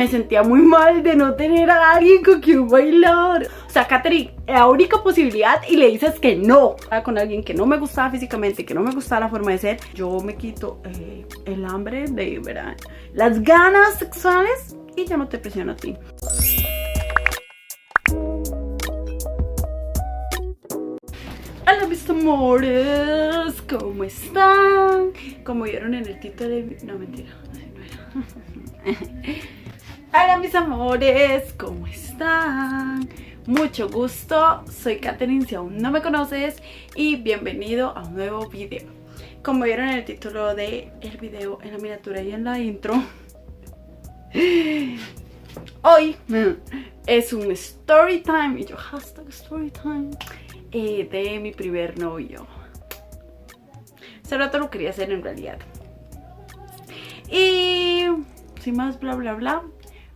Me sentía muy mal de no tener a alguien con quien bailar. O sea, Katherine, la única posibilidad y le dices que no. Con alguien que no me gustaba físicamente, que no me gustaba la forma de ser, yo me quito el hambre de, ¿verdad? Las ganas sexuales y ya no te presiono a ti. Hola mis amores, ¿cómo están? Como vieron en el título de... No, mentira, así no era. Hola mis amores, ¿cómo están? Mucho gusto, soy Katherine si aún no me conoces y bienvenido a un nuevo video. Como vieron en el título del video, en la miniatura y en la intro, hoy es un story time, y yo hashtag story time, de mi primer novio. Hace rato lo quería hacer en realidad. Y sin más bla bla bla,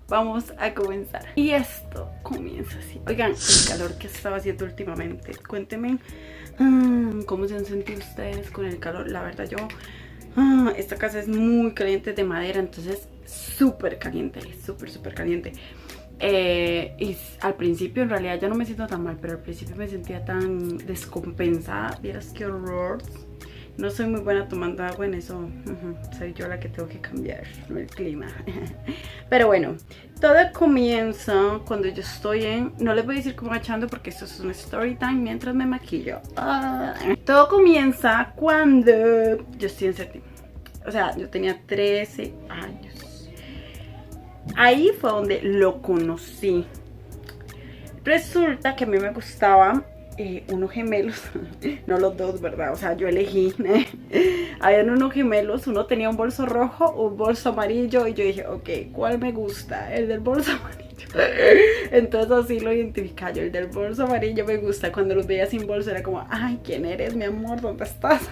vamos a comenzar. Y esto comienza así. Oigan, el calor que estaba haciendo últimamente, cuéntenme cómo se han sentido ustedes con el calor. La verdad yo, esta casa es muy caliente, de madera, entonces súper caliente, súper caliente. Y al principio en realidad ya no me siento tan mal, pero al principio me sentía tan descompensada. Vieras qué horror. No soy muy buena tomando agua en eso. Soy yo la que tengo que cambiar, no el clima. Pero bueno, todo comienza cuando yo estoy en... No les voy a decir cómo echando porque esto es un story time mientras me maquillo. Todo comienza cuando yo estoy en séptimo. O sea, yo tenía 13 años. Ahí fue donde lo conocí. Resulta que a mí me gustaban unos gemelos, no los dos, ¿verdad? O sea, yo elegí. Habían unos gemelos, uno tenía un bolso rojo, un bolso amarillo, y yo dije, ok, ¿cuál me gusta? El del bolso amarillo. Entonces así lo identificaba yo, el del bolso amarillo me gusta. Cuando los veía sin bolso era como, ay, ¿quién eres, mi amor? ¿Dónde estás?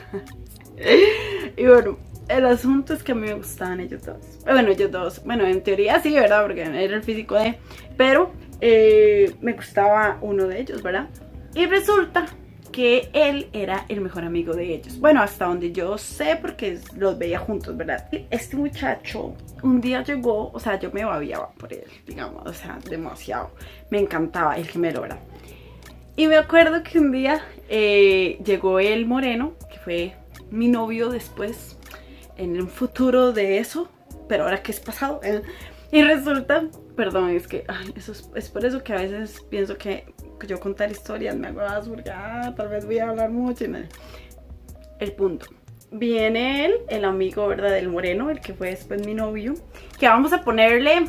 Y bueno, el asunto es que a mí me gustaban ellos dos. Bueno, ellos dos, bueno, en teoría sí, ¿verdad? Porque era el físico de... Pero me gustaba uno de ellos, ¿verdad? Y resulta que él era el mejor amigo de ellos. Bueno, hasta donde yo sé, porque los veía juntos, ¿verdad? Este muchacho un día llegó, o sea, yo me babiaba por él, digamos, o sea, demasiado. Me encantaba el gemelo, ¿verdad? Y me acuerdo que un día llegó el moreno, que fue mi novio después, en un futuro de eso, pero ahora que es pasado. Y resulta, perdón, es que eso es por eso que a veces pienso que yo contar historias me hago más porque tal vez voy a hablar mucho. El punto, viene él, el amigo, ¿verdad? Del moreno, el que fue después mi novio, que vamos a ponerle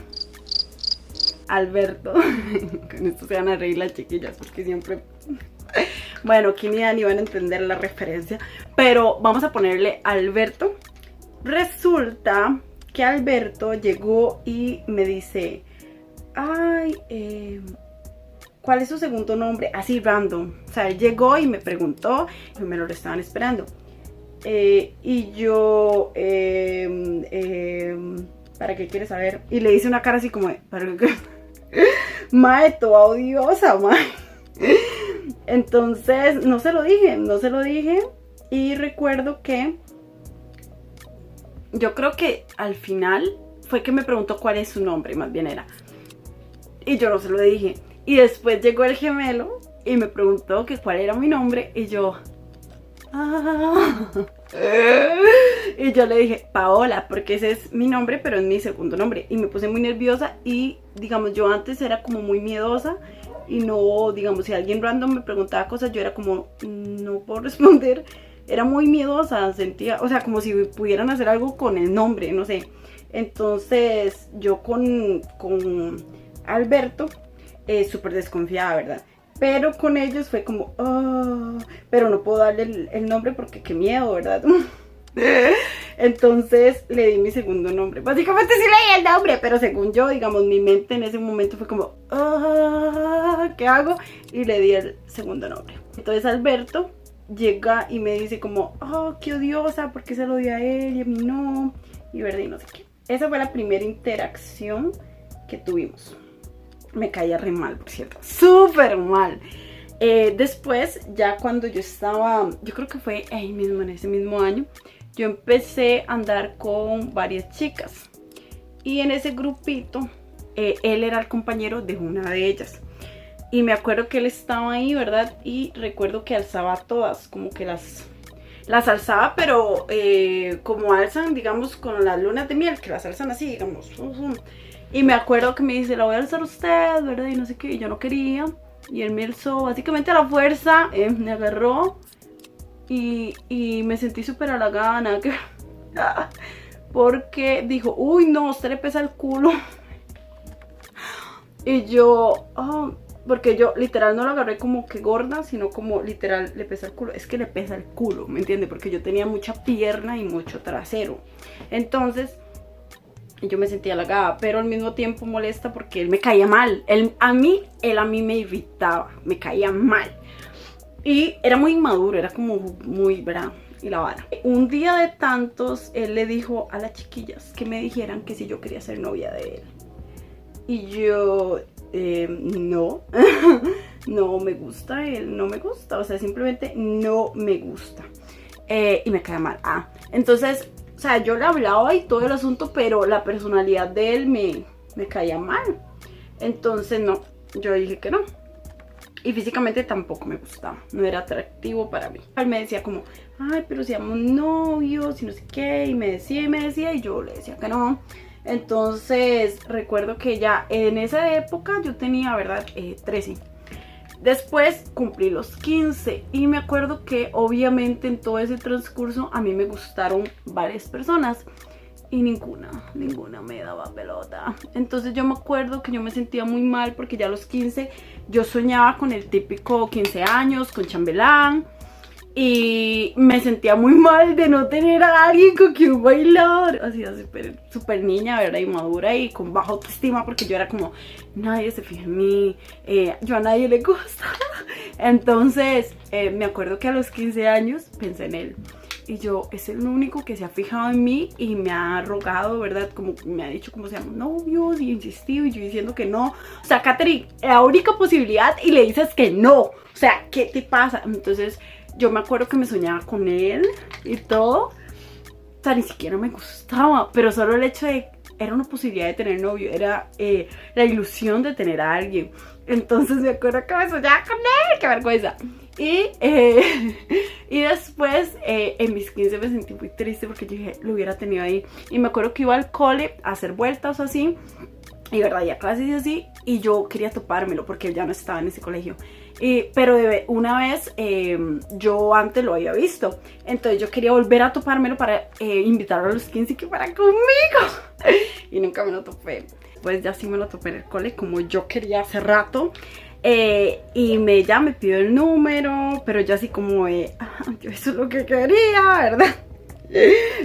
Alberto. Con esto se van a reír las chiquillas porque siempre... Bueno, aquí ni van a entender la referencia, pero vamos a ponerle Alberto. Resulta que Alberto llegó y me dice, ay, ¿cuál es su segundo nombre? Así random. O sea, él llegó y me preguntó, y me lo estaban esperando. Y yo, ¿para qué quieres saber? Y le hice una cara así como, ¿para qué? Mae, toda odiosa, mae. Entonces, no se lo dije. Y recuerdo que yo creo que al final fue que me preguntó cuál es su nombre, más bien era. Y yo no se lo dije. Y después llegó el gemelo y me preguntó que cuál era mi nombre. Y yo... Y yo le dije, Paola, porque ese es mi nombre, pero es mi segundo nombre. Y me puse muy nerviosa y, digamos, yo antes era como muy miedosa. Y no, digamos, si alguien random me preguntaba cosas, yo era como, no puedo responder. Era muy miedosa, sentía, o sea, como si pudieran hacer algo con el nombre, no sé. Entonces, yo con Alberto, súper desconfiada, ¿verdad? Pero con ellos fue como, pero no puedo darle el nombre porque qué miedo, ¿verdad? Entonces le di mi segundo nombre. Básicamente sí leí el nombre, pero según yo, digamos, mi mente en ese momento fue como, ¿qué hago? Y le di el segundo nombre. Entonces Alberto llega y me dice como, qué odiosa, ¿por qué se lo di a él y a mí no? Y verdad, y no sé qué. Esa fue la primera interacción que tuvimos. Me caía re mal, por cierto, súper mal. Después, ya cuando yo estaba, yo creo que fue ahí mismo, en ese mismo año, yo empecé a andar con varias chicas. Y en ese grupito él era el compañero de una de ellas. Y me acuerdo que él estaba ahí, ¿verdad? Y recuerdo que alzaba todas, como que las alzaba, pero como alzan, digamos, con las lunas de miel, que las alzan así, digamos. Y me acuerdo que me dice, la voy a alzar usted, ¿verdad? Y no sé qué, y yo no quería. Y él me alzó, básicamente a la fuerza, me agarró. Y me sentí súper halagada, nada que... porque dijo, uy, no, a usted le pesa el culo. Y yo, porque yo literal no lo agarré como que gorda, sino como literal le pesa el culo. Es que le pesa el culo, ¿me entiende? Porque yo tenía mucha pierna y mucho trasero. Entonces yo me sentía halagada, pero al mismo tiempo molesta porque él me caía mal. Él a mí me irritaba, me caía mal. Y era muy inmaduro, era como muy bravo. Y la vara. Un día de tantos, él le dijo a las chiquillas que me dijeran que si yo quería ser novia de él. Y yo, no, no me gusta él, no me gusta, o sea, simplemente no me gusta. Y me cae mal. Entonces, o sea, yo le hablaba y todo el asunto, pero la personalidad de él me caía mal. Entonces, no, yo dije que no. Y físicamente tampoco me gustaba, no era atractivo para mí. Él me decía como, ay, pero seamos novios y no sé qué, y me decía, y yo le decía que no. Entonces recuerdo que ya en esa época yo tenía, ¿verdad? 13. Después cumplí los 15 y me acuerdo que obviamente en todo ese transcurso a mí me gustaron varias personas. Y ninguna me daba pelota. Entonces yo me acuerdo que yo me sentía muy mal porque ya a los 15 yo soñaba con el típico 15 años, con chambelán. Y me sentía muy mal de no tener a alguien con quien bailar. Así súper niña, ¿verdad? Y madura y con baja autoestima porque yo era como, nadie se fija en mí, yo a nadie le gusta. Entonces me acuerdo que a los 15 años pensé en él. Y yo, es el único que se ha fijado en mí y me ha rogado, ¿verdad? Como me ha dicho como seamos novios y insistido y yo diciendo que no. O sea, Katherine, la única posibilidad y le dices que no. O sea, ¿qué te pasa? Entonces yo me acuerdo que me soñaba con él y todo. O sea, ni siquiera me gustaba, pero solo el hecho de... Era una posibilidad de tener novio, era la ilusión de tener a alguien. Entonces me acuerdo que me soñaba con él, qué vergüenza. Y después en mis 15 me sentí muy triste porque yo dije, lo hubiera tenido ahí. Y me acuerdo que iba al cole a hacer vueltas o así, y verdad, ya clases y así, y yo quería topármelo porque él ya no estaba en ese colegio. Pero una vez yo antes lo había visto, entonces yo quería volver a topármelo para invitarlo a los 15 que fuera conmigo. Y nunca me lo topé. Pues ya sí me lo topé en el cole como yo quería hace rato. Y ya me pidió el número, pero yo así como yo eso es lo que quería, ¿verdad?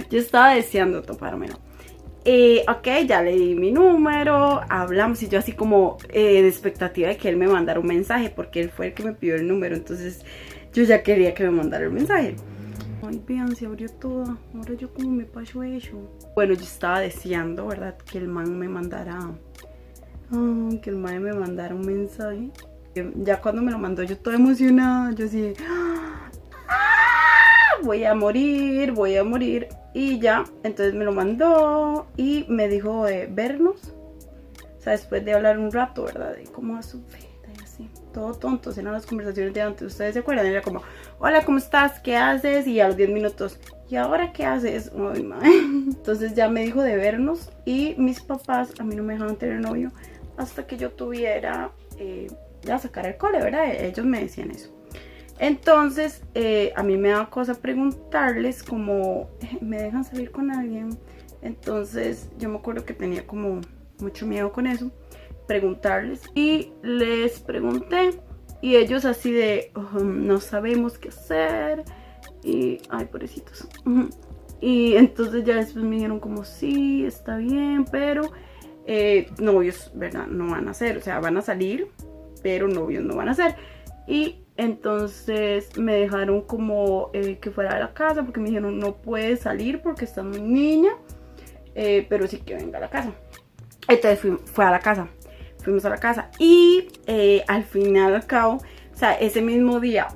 Yo estaba deseando topármelo. Ok, ya le di mi número, hablamos y yo así como de expectativa de que él me mandara un mensaje porque él fue el que me pidió el número, entonces yo ya quería que me mandara el mensaje. Ay, vean, se abrió todo, ahora yo como me paso eso. Bueno, yo estaba deseando, ¿verdad? Que el man me mandara, que el man me mandara un mensaje. Ya cuando me lo mandó yo toda emocionada, yo así, voy a morir. Y ya, entonces me lo mandó y me dijo de vernos. O sea, después de hablar un rato, ¿verdad? De cómo va su vida y así. Todo tontos, eran las conversaciones de antes. ¿Ustedes se acuerdan? Era como, hola, ¿cómo estás? ¿Qué haces? Y a los 10 minutos, ¿y ahora qué haces? Ay, madre. Entonces ya me dijo de vernos. Y mis papás a mí no me dejaban tener novio hasta que yo tuviera, ya sacar el cole, ¿verdad? Ellos me decían eso. Entonces a mí me da cosa preguntarles como, ¿me dejan salir con alguien? Entonces yo me acuerdo que tenía como mucho miedo con eso, preguntarles. Y les pregunté y ellos así de, no sabemos qué hacer. Y, ay, pobrecitos. Y entonces ya después me dijeron como, sí, está bien, pero novios, ¿verdad? No van a ser, o sea, van a salir, pero novios no van a ser. Y entonces me dejaron como que fuera de la casa porque me dijeron no puedes salir porque estás muy niña, pero sí que venga a la casa. Entonces fuimos a la casa y al final al cabo, o sea, ese mismo día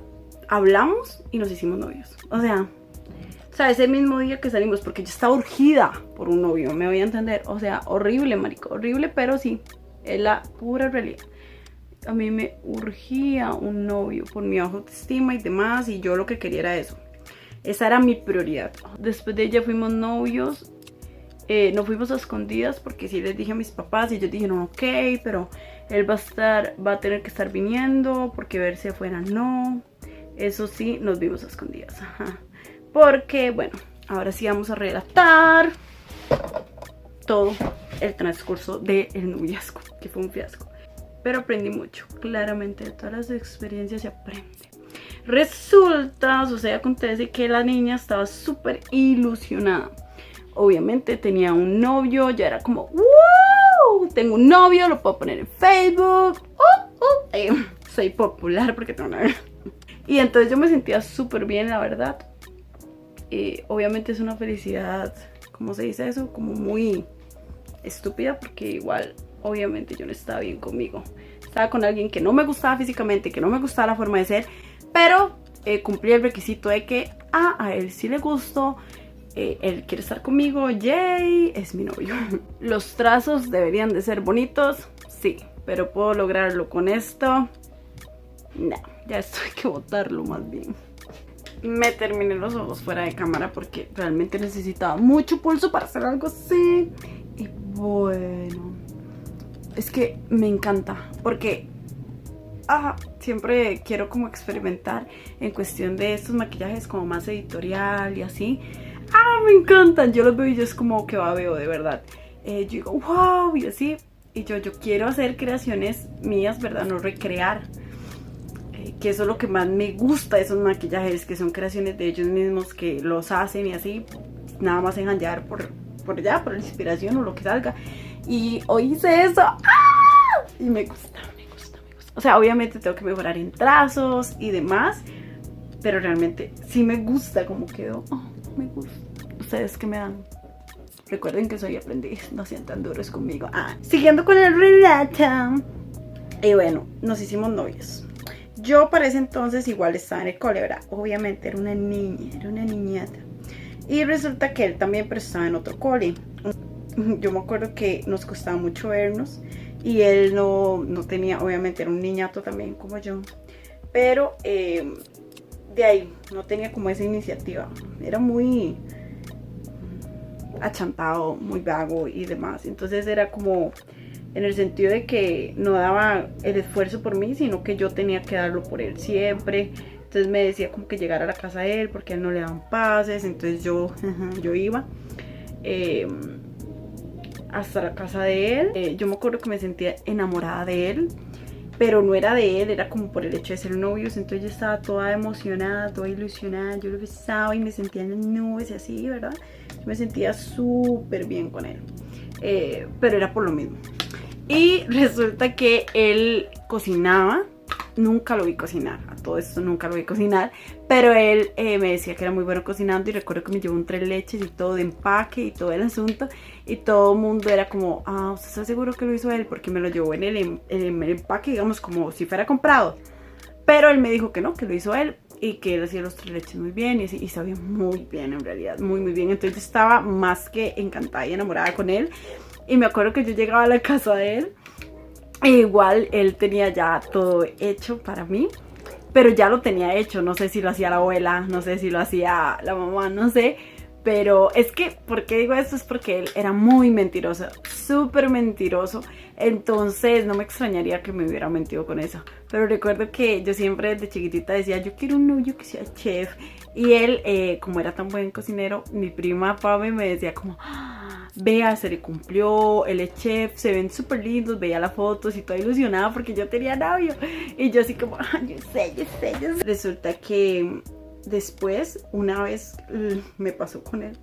hablamos y nos hicimos novios. O sea, ese mismo día que salimos, porque yo estaba urgida por un novio, me voy a entender. O sea, horrible, marico, horrible, pero sí. es la pura realidad. A mí me urgía un novio por mi baja autoestima y demás, y yo lo que quería era eso. Esa era mi prioridad. Después de ella fuimos novios. No fuimos a escondidas porque sí les dije a mis papás y ellos dijeron ok, pero él va a tener que estar viniendo porque verse afuera no. Eso sí, nos vimos a escondidas. Ajá. Porque bueno, ahora sí vamos a relatar todo el transcurso del noviazgo, que fue un fiasco. Pero aprendí mucho, claramente de todas las experiencias se aprende. Resulta, sucede, acontece que la niña estaba súper ilusionada. Obviamente tenía un novio, ya era como ¡wow! Tengo un novio, lo puedo poner en Facebook. Soy popular porque tengo una... Y entonces yo me sentía súper bien, la verdad. Obviamente es una felicidad, ¿cómo se dice eso? Como muy estúpida, porque igual, obviamente yo no estaba bien conmigo. Estaba con alguien que no me gustaba físicamente, que no me gustaba la forma de ser, pero cumplí el requisito de que a él sí le gustó. Él quiere estar conmigo, yay, es mi novio. Los trazos deberían de ser bonitos, sí, pero puedo lograrlo con esto. No, ya esto hay que botarlo más bien. Me terminé los ojos fuera de cámara porque realmente necesitaba mucho pulso para hacer algo así. Y bueno, es que me encanta porque siempre quiero como experimentar en cuestión de estos maquillajes como más editorial y así. Me encantan, yo los veo y yo es como que babeo de verdad. Yo digo wow y así. Y yo quiero hacer creaciones mías, ¿verdad? No recrear. Que eso es lo que más me gusta de esos maquillajes, que son creaciones de ellos mismos que los hacen y así. Nada más engañar por la inspiración o lo que salga. Y hoy hice eso. Y me gusta. O sea, obviamente tengo que mejorar en trazos y demás. Pero realmente sí me gusta cómo quedó. Me gusta. ¿Ustedes qué me dan? Recuerden que soy aprendiz, no sean tan duros conmigo. Siguiendo con el relato. Y bueno, nos hicimos novios. Yo para ese entonces igual estaba en el cole, ¿verdad? Obviamente era una niñata. Y resulta que él también, pero estaba en otro cole. Yo me acuerdo que nos costaba mucho vernos. Y él no tenía, obviamente era un niñato también como yo. Pero de ahí no tenía como esa iniciativa. Era muy achantado, muy vago y demás. Entonces era como en el sentido de que no daba el esfuerzo por mí, sino que yo tenía que darlo por él siempre. Entonces me decía como que llegara a la casa de él porque a él no le daban pases. Entonces yo iba hasta la casa de él. Yo me acuerdo que me sentía enamorada de él, pero no era de él, era como por el hecho de ser novios. Entonces yo estaba toda emocionada, toda ilusionada. Yo lo besaba y me sentía en las nubes y así, ¿verdad? Yo me sentía súper bien con él, pero era por lo mismo. Y resulta que él cocinaba. Nunca lo vi cocinar, a todo esto nunca lo vi cocinar, pero él me decía que era muy bueno cocinando. Y recuerdo que me llevó un 3 leches y todo de empaque y todo el asunto. Y todo el mundo era como, ¿usted está seguro que lo hizo él? Porque me lo llevó en el empaque, digamos, como si fuera comprado. Pero él me dijo que no, que lo hizo él. Y que él hacía los 3 leches muy bien y sabía muy bien en realidad, muy bien. Entonces yo estaba más que encantada y enamorada con él. Y me acuerdo que yo llegaba a la casa de él. E igual él tenía ya todo hecho para mí, pero ya lo tenía hecho. No sé si lo hacía la abuela, no sé si lo hacía la mamá, no sé. Pero es que, ¿por qué digo esto? Es porque él era muy mentiroso, súper mentiroso. Entonces no me extrañaría que me hubiera mentido con eso. Pero recuerdo que yo siempre desde chiquitita decía, yo quiero un novio que sea chef. Y él, como era tan buen cocinero, mi prima Pame me decía como, vea, se le cumplió, él es chef, se ven súper lindos. Veía las fotos y toda ilusionada porque yo tenía novio. Y yo así como, yo sé. Resulta que después, una vez me pasó con él,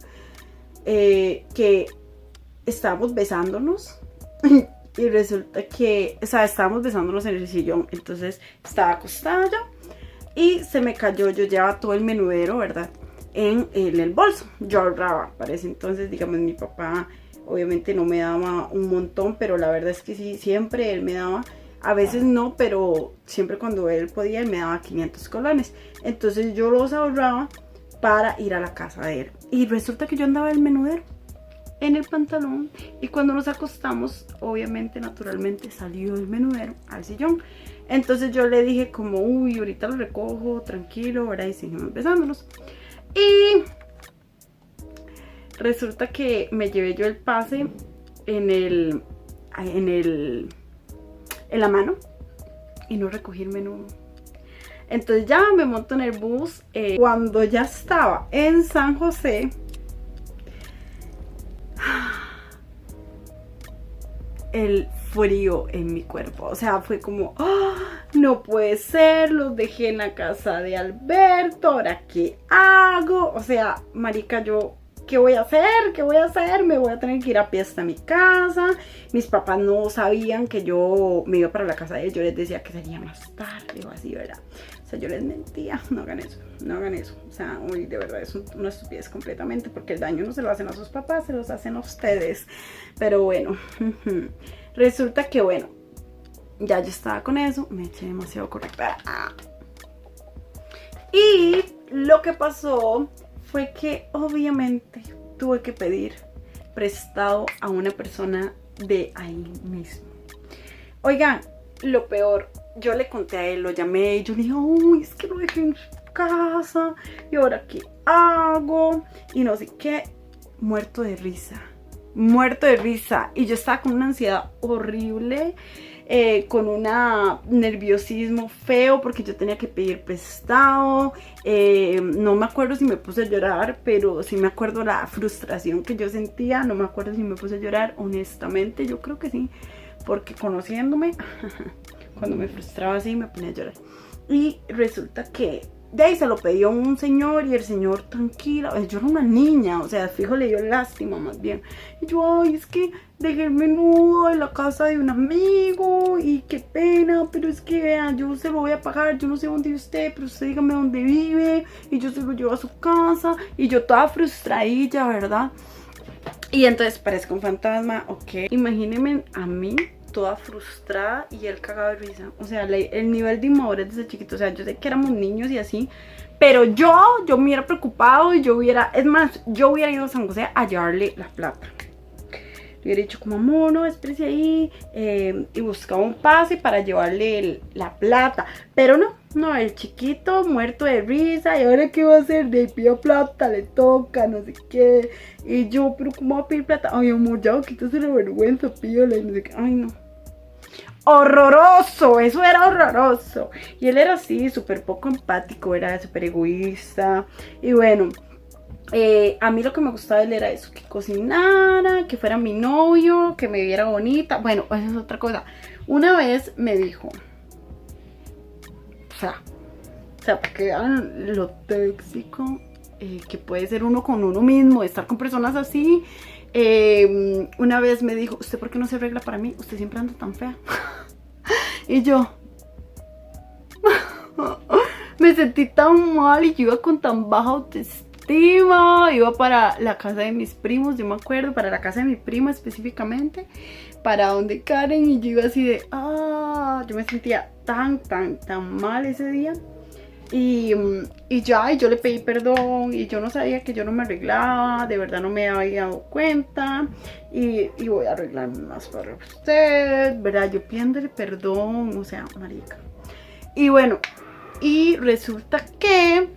que estábamos besándonos. Y resulta que, o sea, estábamos besándonos en el sillón. Entonces estaba acostada yo y se me cayó. Yo llevaba todo el menudero, ¿verdad?, en el bolso. Yo ahorraba para ese entonces, digamos, mi papá obviamente no me daba un montón, pero la verdad es que sí, siempre él me daba. A veces no, pero siempre cuando él podía, él me daba 500 colones. Entonces yo los ahorraba para ir a la casa de él. Y resulta que yo andaba en el menudero. en el pantalón y cuando nos acostamos, obviamente, naturalmente salió el menudero al sillón. Entonces yo le dije como, uy, ahorita lo recojo, tranquilo, ¿verdad? Y seguimos besándonos. Y resulta que me llevé yo el pase en la mano y no recogí el menudo. Entonces ya me monto en el bus. Cuando ya estaba en San José, el frío en mi cuerpo, o sea, fue como, oh, no puede ser, los dejé en la casa de Alberto, ¿ahora qué hago? O sea, marica, yo, ¿qué voy a hacer? ¿Qué voy a hacer? Me voy a tener que ir a pie hasta mi casa. Mis papás no sabían que yo me iba para la casa de ellos. Yo les decía que sería más tarde o así, ¿verdad? O sea, yo les mentía. No hagan eso, no hagan eso. O sea, uy, de verdad es una estupidez completamente, porque el daño no se lo hacen a sus papás, se los hacen a ustedes. Pero bueno, resulta que bueno, ya yo estaba con eso, me eché demasiado correcta. Y lo que pasó fue que obviamente tuve que pedir prestado a una persona de ahí mismo. Oigan, lo peor, yo le conté a él, lo llamé y yo le dije, uy, es que lo dejé en su casa y ahora qué hago y no sé qué. Muerto de risa, muerto de risa. Y yo estaba con una ansiedad horrible, con un nerviosismo feo porque yo tenía que pedir prestado. No me acuerdo si me puse a llorar, pero sí me acuerdo la frustración que yo sentía. No me acuerdo si me puse a llorar, honestamente, yo creo que sí, porque conociéndome, cuando me frustraba así me ponía a llorar. Y resulta que de ahí se lo pidió un señor y el señor tranquila, yo era una niña, o sea, fijo, le dio lástima más bien. Y yo, ay, es que dejé el menudo en la casa de un amigo y qué pena, pero es que vean, yo se lo voy a pagar, yo no sé dónde vive usted, pero usted dígame dónde vive y yo se lo llevo a su casa. Y yo toda frustradilla, ¿verdad? Y entonces parezco un fantasma, ok. Imagínense a mí toda frustrada y él cagado de risa. O sea, el nivel de inmadurez desde chiquito. O sea, yo sé que éramos niños y así, pero yo me hubiera preocupado y yo hubiera, es más, yo hubiera ido a San José a llevarle la plata. Le hubiera dicho como, amor, no, espérese ahí, y buscaba un pase para llevarle la plata. Pero no, el chiquito muerto de risa. ¿Y ahora qué va a hacer? Le pido plata, le toca, no sé qué. Y yo, pero ¿cómo va a pedir plata? Ay, amor, ya, quítase la vergüenza, pídale, y no sé qué. Ay, no. Horroroso, eso era horroroso. Y él era así, súper poco empático, era súper egoísta. Y bueno, a mí lo que me gustaba de él era eso, que cocinara, que fuera mi novio, que me viera bonita. Bueno, esa es otra cosa. Una vez me dijo, o sea, para que vean lo tóxico que puede ser uno con uno mismo, estar con personas así. Una vez me dijo, ¿usted por qué no se arregla para mí? Usted siempre anda tan fea. Y yo me sentí tan mal y yo iba con tan baja autoestima. Iba para la casa de mis primos, yo me acuerdo, para la casa de mi prima específicamente, para donde Karen, y yo iba así de, yo me sentía tan mal ese día. Y yo le pedí perdón y yo no sabía que yo no me arreglaba, de verdad no me había dado cuenta y voy a arreglarme más para usted, ¿verdad? Yo pidiéndole perdón, o sea, marica. Y bueno, y resulta que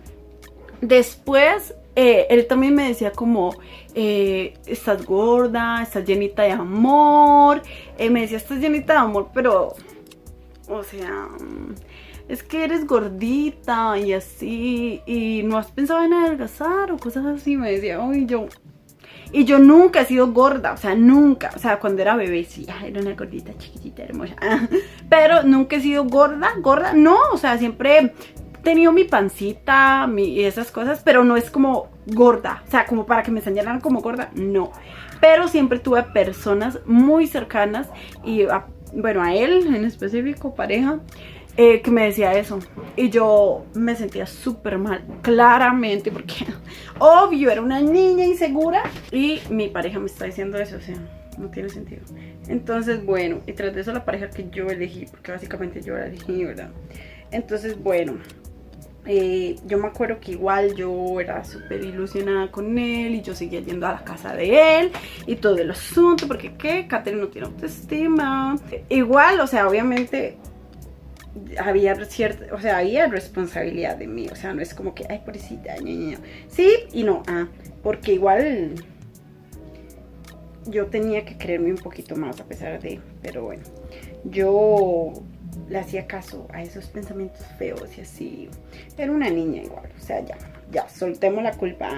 después él también me decía como, estás gorda, estás llenita de amor, me decía, estás llenita de amor, pero, o sea, es que eres gordita y así, y no has pensado en adelgazar o cosas así, me decía. Y yo nunca he sido gorda, o sea, nunca, o sea, cuando era bebé sí, era una gordita chiquitita, hermosa, pero nunca he sido gorda, no, o sea, siempre he tenido mi pancita y esas cosas, pero no es como gorda, o sea, como para que me señalaran como gorda, no, pero siempre tuve personas muy cercanas y, bueno, a él en específico, pareja, que me decía eso y yo me sentía súper mal, claramente, porque obvio era una niña insegura y mi pareja me está diciendo eso, o sea, no tiene sentido. Entonces bueno, y tras de eso la pareja que yo elegí, porque básicamente yo la elegí, ¿verdad? Entonces bueno, Yo me acuerdo que igual yo era súper ilusionada con él y yo seguía yendo a la casa de él y todo el asunto, porque ¿qué? Katherine no tiene autoestima. Igual, o sea, obviamente había cierta, o sea, había responsabilidad de mí, o sea, no es como que, ay, pobrecita, sí y no, porque igual yo tenía que creerme un poquito más a pesar de, pero bueno, yo le hacía caso a esos pensamientos feos y así. Era una niña igual, o sea, ya, soltemos la culpa.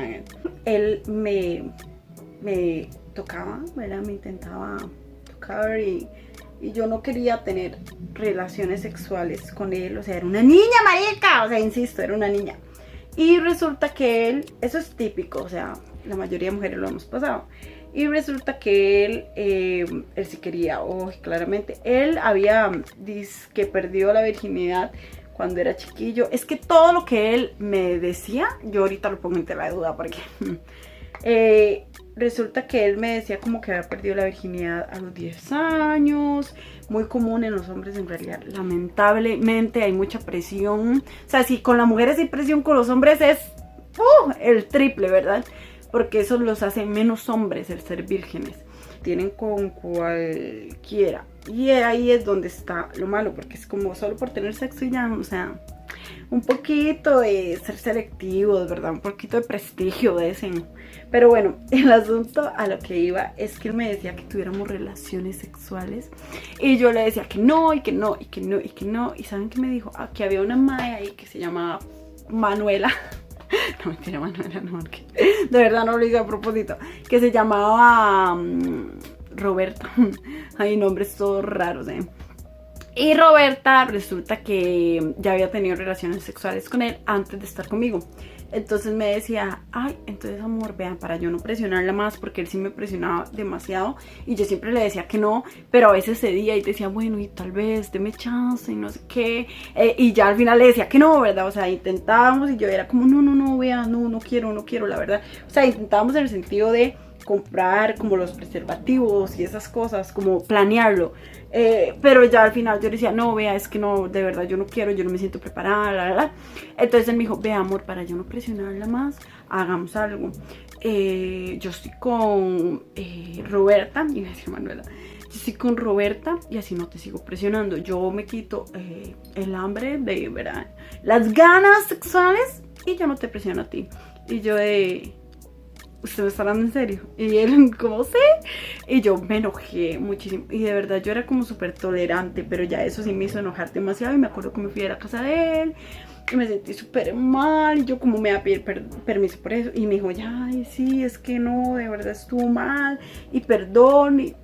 Él me tocaba, ¿verdad? Me intentaba tocar y yo no quería tener relaciones sexuales con él, o sea, era una niña, marica, o sea, insisto, era una niña. Y resulta que él, eso es típico, o sea, la mayoría de mujeres lo hemos pasado. Y resulta que él sí quería, claramente. Él había, dice que perdió la virginidad cuando era chiquillo. Es que todo lo que él me decía, yo ahorita lo pongo en tela de duda porque resulta que él me decía como que había perdido la virginidad a los 10 años. Muy común en los hombres en realidad. Lamentablemente hay mucha presión. O sea, si con las mujeres hay presión, con los hombres es el triple, ¿verdad? Porque eso los hace menos hombres, el ser vírgenes. Tienen con cualquiera. Y ahí es donde está lo malo, porque es como solo por tener sexo y ya, o sea, un poquito de ser selectivos, ¿verdad? Un poquito de prestigio de ese. Pero bueno, el asunto a lo que iba es que él me decía que tuviéramos relaciones sexuales. Y yo le decía que no, y que no, y que no, y que no. Y ¿saben qué me dijo? Que había una mae ahí que se llamaba Manuela. No, mentira, Manuela, no, porque de verdad no lo hice a propósito. Que se llamaba Roberta. Hay nombres todos raros, Y Roberta resulta que ya había tenido relaciones sexuales con él antes de estar conmigo. Entonces me decía, ay, entonces amor, vean, para yo no presionarla más, porque él sí me presionaba demasiado y yo siempre le decía que no, pero a veces cedía y decía, bueno, y tal vez deme chance y no sé qué, y ya al final le decía que no, ¿verdad? O sea, intentábamos y yo era como, no, vean, no quiero, la verdad. O sea, intentábamos en el sentido de comprar como los preservativos y esas cosas, como planearlo. Pero ya al final yo le decía, no, vea, es que no, de verdad yo no quiero, yo no me siento preparada, Entonces él me dijo, vea amor, para yo no presionarla más, hagamos algo. Yo estoy con Roberta, y me decía Manuela, yo estoy con Roberta y así no te sigo presionando. Yo me quito el hambre de, ¿verdad? Las ganas sexuales y ya no te presiono a ti. Y yo ¿usted me está hablando en serio? Y él, ¿cómo sé? Y yo me enojé muchísimo. Y de verdad yo era como súper tolerante, pero ya eso sí me hizo enojar demasiado. Y me acuerdo que me fui a la casa de él y me sentí súper mal. Y yo como me iba a pedir permiso por eso. Y me dijo, ay, sí, es que no, de verdad estuvo mal. Y perdón.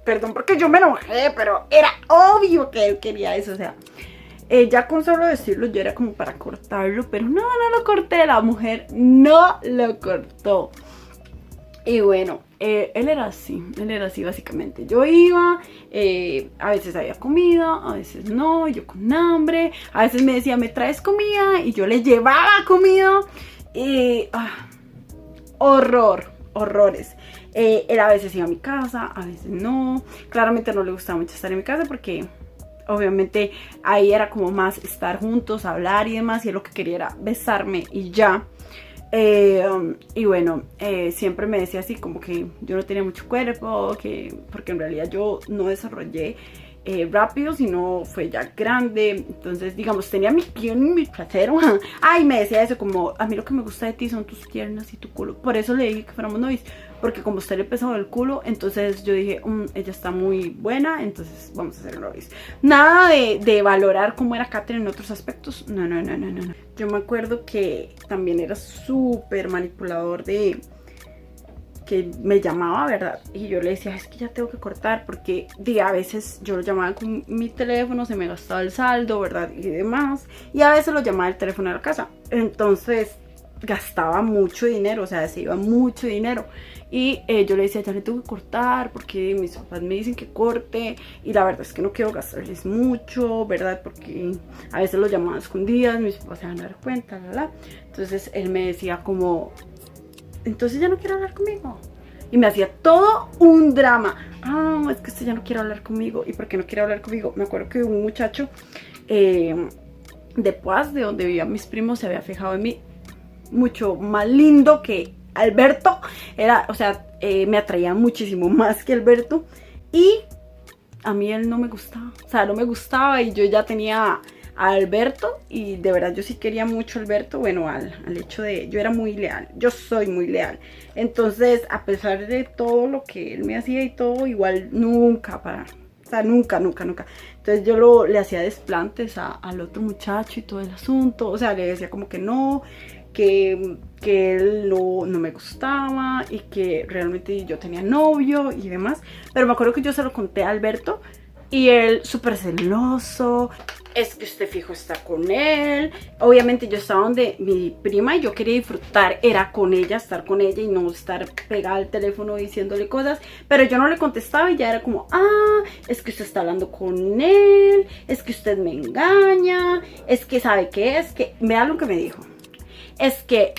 Perdón porque yo me enojé, pero era obvio que él quería eso, o sea. Ya con solo decirlo yo era como para cortarlo, pero no lo corté, la mujer no lo cortó. Y bueno, él era así básicamente. Yo iba, a veces había comida, a veces no, yo con hambre. A veces me decía, ¿me traes comida? Y yo le llevaba comida. Y horrores. Él a veces iba a mi casa, a veces no. Claramente no le gustaba mucho estar en mi casa porque obviamente ahí era como más estar juntos, hablar y demás, y él lo que quería era besarme y ya. Y bueno, siempre me decía así como que yo no tenía mucho cuerpo, porque en realidad yo no desarrollé rápido, sino fue ya grande. Entonces, digamos, tenía mi trasero. Ay, me decía eso como, a mí lo que me gusta de ti son tus piernas y tu culo. Por eso le dije que fuéramos novios, porque como usted le pesaba el culo, entonces yo dije, ella está muy buena, entonces vamos a ser novios. Nada de valorar cómo era Katherine en otros aspectos. No. Yo me acuerdo que también era súper manipulador que me llamaba, ¿verdad? Y yo le decía, es que ya tengo que cortar, porque a veces yo lo llamaba con mi teléfono, se me gastaba el saldo, ¿verdad? Y demás. Y a veces lo llamaba el teléfono de la casa. Entonces gastaba mucho dinero, o sea, se iba mucho dinero. Y yo le decía, ya le tengo que cortar, porque mis papás me dicen que corte. Y la verdad es que no quiero gastarles mucho, ¿verdad? Porque a veces lo llamaba a escondidas, mis papás se van a dar cuenta, Entonces él me decía como, entonces ya no quiere hablar conmigo. Y me hacía todo un drama. Es que usted ya no quiere hablar conmigo. ¿Y por qué no quiere hablar conmigo? Me acuerdo que un muchacho de Poás, de donde vivían mis primos, se había fijado en mí mucho más lindo que Alberto. Era, o sea, me atraía muchísimo más que Alberto. Y a mí él no me gustaba, o sea, no me gustaba, y yo ya tenía a Alberto, y de verdad yo sí quería mucho a Alberto, bueno, al hecho de, yo era muy leal, yo soy muy leal, entonces a pesar de todo lo que él me hacía y todo, igual nunca o sea, nunca, entonces yo le hacía desplantes al otro muchacho y todo el asunto, o sea, le decía como que no, que él no me gustaba y que realmente yo tenía novio y demás. Pero me acuerdo que yo se lo conté a Alberto y él súper celoso. Es que usted fijo está con él. Obviamente yo estaba donde mi prima y yo quería disfrutar, era con ella, estar con ella y no estar pegada al teléfono diciéndole cosas. Pero yo no le contestaba y ya era como, es que usted está hablando con él, es que usted me engaña, es que sabe qué es, que vea lo que me dijo. Es que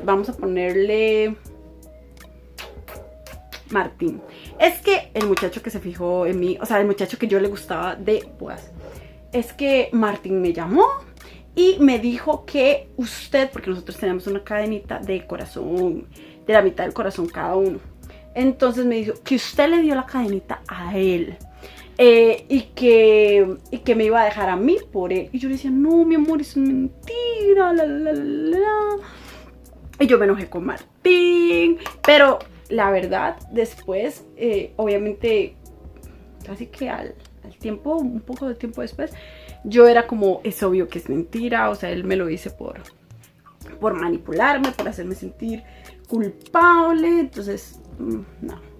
vamos a ponerle Martín. Es que el muchacho que se fijó en mí, o sea, el muchacho que yo le gustaba de Poás, es que Martín me llamó y me dijo que usted, porque nosotros teníamos una cadenita de corazón, de la mitad del corazón cada uno. Entonces me dijo que usted le dio la cadenita a él. Y que me iba a dejar a mí por él. Y yo le decía, no, mi amor, eso es mentira, Y yo me enojé con Martín. Pero la verdad, después, obviamente, casi que al tiempo, un poco de tiempo después, yo era como, es obvio que es mentira. O sea, él me lo dice por manipularme, por hacerme sentir culpable. Entonces, no.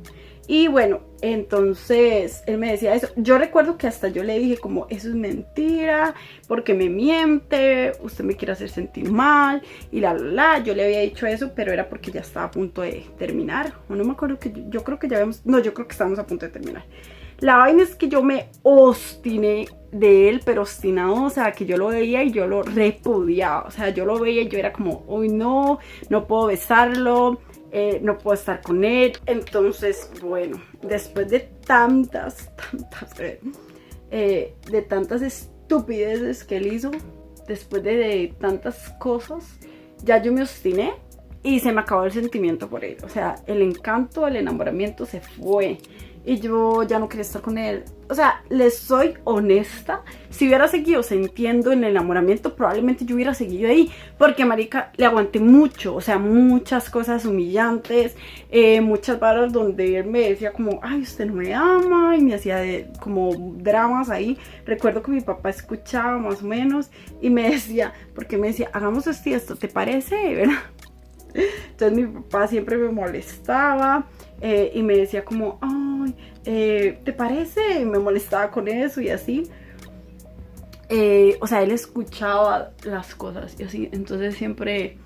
Y bueno, entonces él me decía eso. Yo recuerdo que hasta yo le dije como, eso es mentira, porque me miente, usted me quiere hacer sentir mal, y yo le había dicho eso, pero era porque ya estaba a punto de terminar. O no me acuerdo, que yo creo que ya habíamos, no, yo creo que estábamos a punto de terminar. La vaina es que yo me obstiné de él, pero obstinado, o sea, que yo lo veía y yo lo repudiaba. O sea, yo lo veía y yo era como, uy, no puedo besarlo. No puedo estar con él. Entonces, bueno, después de tantas estupideces que él hizo, después de tantas cosas, ya yo me obstiné y se me acabó el sentimiento por él. O sea, el encanto, el enamoramiento se fue y yo ya no quería estar con él. O sea, les soy honesta, si hubiera seguido sintiendo el enamoramiento, probablemente yo hubiera seguido ahí, porque marica, le aguanté mucho, o sea, muchas cosas humillantes, muchas varas donde él me decía como, ay, usted no me ama, y me hacía como dramas ahí. Recuerdo que mi papá escuchaba más o menos y me decía, porque me decía, hagamos esto, ¿te parece? ¿Verdad? Entonces mi papá siempre me molestaba y me decía como, ay, ¿te parece? Y me molestaba con eso y así. O sea, él escuchaba las cosas y así. Entonces siempre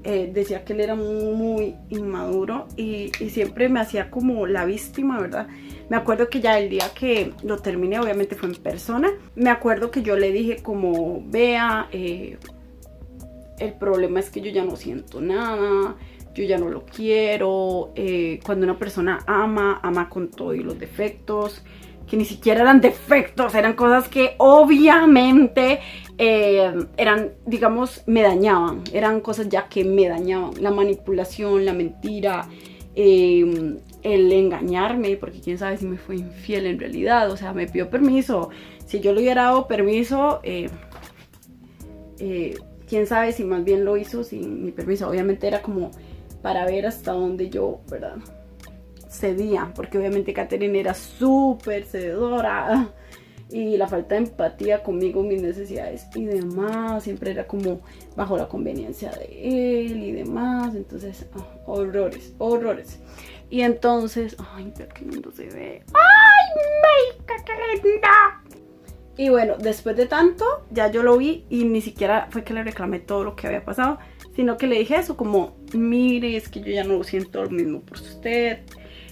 decía que él era muy inmaduro y siempre me hacía como la víctima, ¿verdad? Me acuerdo que ya el día que lo terminé, obviamente fue en persona. Me acuerdo que yo le dije como, vea, el problema es que yo ya no siento nada, yo ya no lo quiero. Cuando una persona ama con todo y los defectos, que ni siquiera eran defectos, eran cosas que obviamente eran, digamos, me dañaban, eran cosas ya que me dañaban, la manipulación, la mentira, el engañarme, porque quién sabe si me fue infiel en realidad. O sea, me pidió permiso, si yo le hubiera dado permiso, quién sabe si más bien lo hizo sin mi permiso. Obviamente era como para ver hasta dónde yo, ¿verdad?, cedía, porque obviamente Katherine era súper cededora y la falta de empatía conmigo, mis necesidades y demás, siempre era como bajo la conveniencia de él y demás. Entonces, horrores. Y entonces, ay, pero qué lindo se ve. ¡Ay, marica, qué linda! Y bueno, después de tanto, ya yo lo vi y ni siquiera fue que le reclamé todo lo que había pasado, sino que le dije eso, como, mire, es que yo ya no siento lo mismo por usted,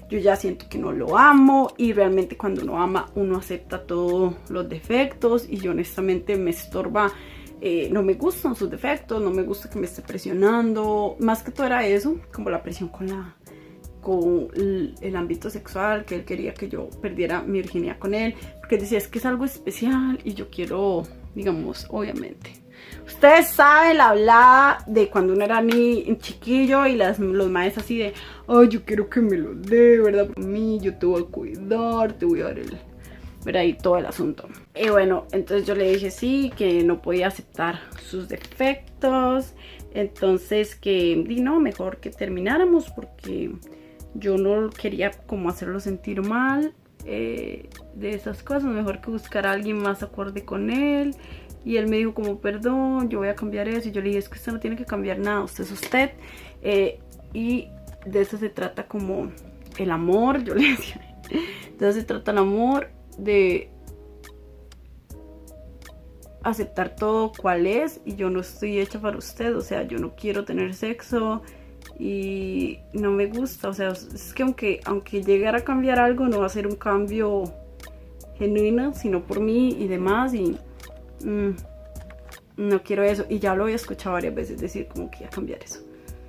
yo ya siento que no lo amo, y realmente cuando uno ama, uno acepta todos los defectos, y yo honestamente me estorba, no me gustan sus defectos, no me gusta que me esté presionando. Más que todo era eso, como la presión con el ámbito sexual, que él quería que yo perdiera mi virginidad con él, porque decía, es que es algo especial y yo quiero, digamos, obviamente, Ustedes saben la hablada de cuando uno era ni chiquillo y los maestros así de, ay, yo quiero que me lo dé, ¿verdad? Por mí, yo te voy a cuidar, te voy a dar el... ¿verdad? Y todo el asunto. Y bueno, entonces yo le dije sí, que no podía aceptar sus defectos. Entonces que, no, mejor que termináramos porque yo no quería como hacerlo sentir mal de esas cosas. Mejor que buscar a alguien más acorde con él. Y él me dijo como, perdón, yo voy a cambiar eso. Y yo le dije, es que usted no tiene que cambiar nada, usted es usted. Y de eso se trata como el amor, yo le decía. De eso se trata el amor, de aceptar todo cual es. Y yo no estoy hecha para usted, o sea, yo no quiero tener sexo y no me gusta, o sea, es que aunque llegara a cambiar algo, no va a ser un cambio genuino, sino por mí y demás. Y no quiero eso, y ya lo había escuchado varias veces decir como que iba a cambiar eso.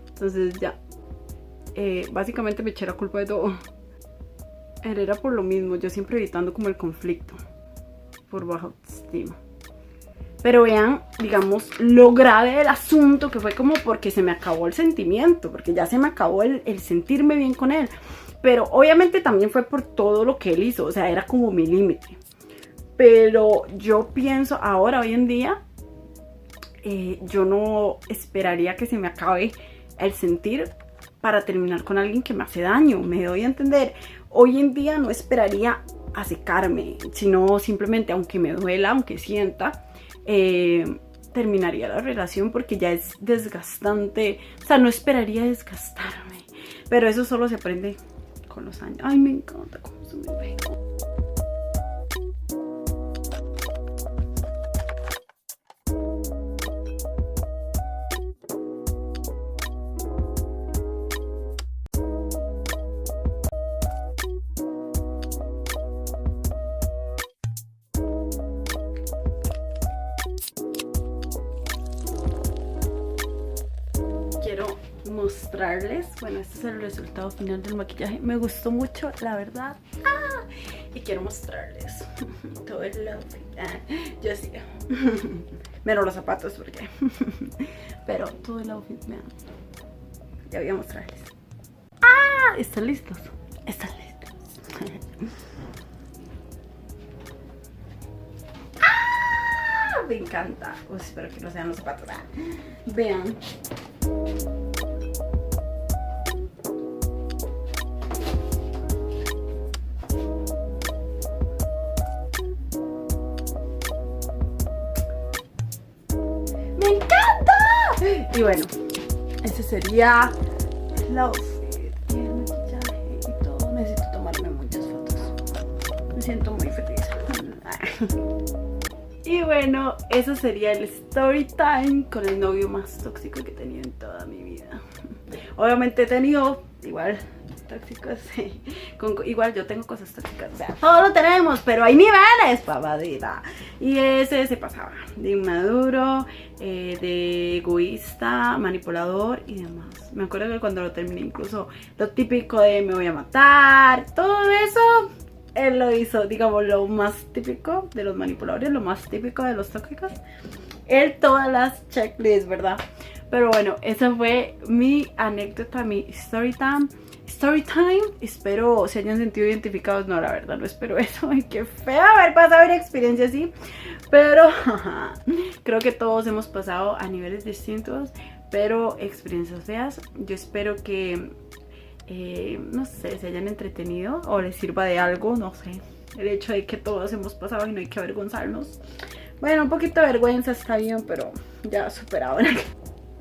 Entonces ya básicamente me eché la culpa de todo. Era por lo mismo, yo siempre evitando como el conflicto, por baja autoestima. Pero vean, digamos, lo grave del asunto, que fue como porque se me acabó el sentimiento, porque ya se me acabó el sentirme bien con él. Pero obviamente también fue por todo lo que él hizo, o sea, era como mi límite. Pero yo pienso ahora, hoy en día, yo no esperaría que se me acabe el sentir para terminar con alguien que me hace daño, me doy a entender. Hoy en día no esperaría a secarme, sino simplemente, aunque me duela, aunque sienta, terminaría la relación porque ya es desgastante. O sea, no esperaría desgastarme, pero eso solo se aprende con los años. Ay, me encanta cómo se me ve. Quiero mostrarles, bueno, este es el resultado final del maquillaje. Me gustó mucho, la verdad. Y quiero mostrarles todo el outfit. Yo sí, menos los zapatos porque pero todo el outfit, vean. Ya voy a mostrarles. ¿Están listos? ¿Están listos? Me encanta. Uy, espero que no sean los zapatos. Vean. ¡Me encanta! Y bueno, ese sería el outfit y el maquillaje y todo. Necesito tomarme muchas fotos. Me siento muy feliz. Y bueno, eso sería el story time con el novio más tóxico que he tenido en toda mi vida. Obviamente he tenido igual tóxicos, igual yo tengo cosas tóxicas, o sea, todo lo tenemos, pero hay niveles, pavadita. Y ese se pasaba de inmaduro, de egoísta, manipulador y demás. Me acuerdo que cuando lo terminé, incluso lo típico de me voy a matar, todo eso, él lo hizo, digamos, lo más típico de los manipuladores, lo más típico de los tóxicos. Él todas las checklists, ¿verdad? Pero bueno, esa fue mi anécdota, mi story time. Espero se hayan sentido identificados. No, la verdad no espero eso. Ay, qué feo haber pasado una experiencia así. Pero creo que todos hemos pasado a niveles distintos, pero experiencias feas. Yo espero que no sé, se hayan entretenido o les sirva de algo, no sé. El hecho de que todos hemos pasado y no hay que avergonzarnos. Bueno, un poquito de vergüenza está bien, pero ya superado.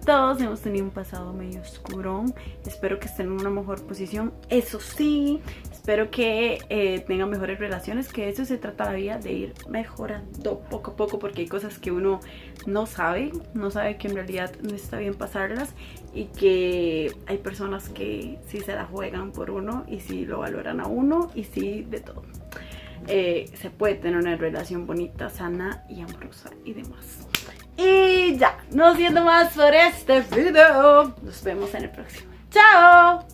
Todos hemos tenido un pasado medio oscuro. Espero que estén en una mejor posición. Eso sí, espero que tengan mejores relaciones, que eso se trata la vida, de ir mejorando poco a poco, porque hay cosas que uno no sabe que en realidad no está bien pasarlas, y que hay personas que sí se la juegan por uno y sí lo valoran a uno y sí de todo. Se puede tener una relación bonita, sana y amorosa y demás. Y ya, no siendo más por este video, nos vemos en el próximo. ¡Chao!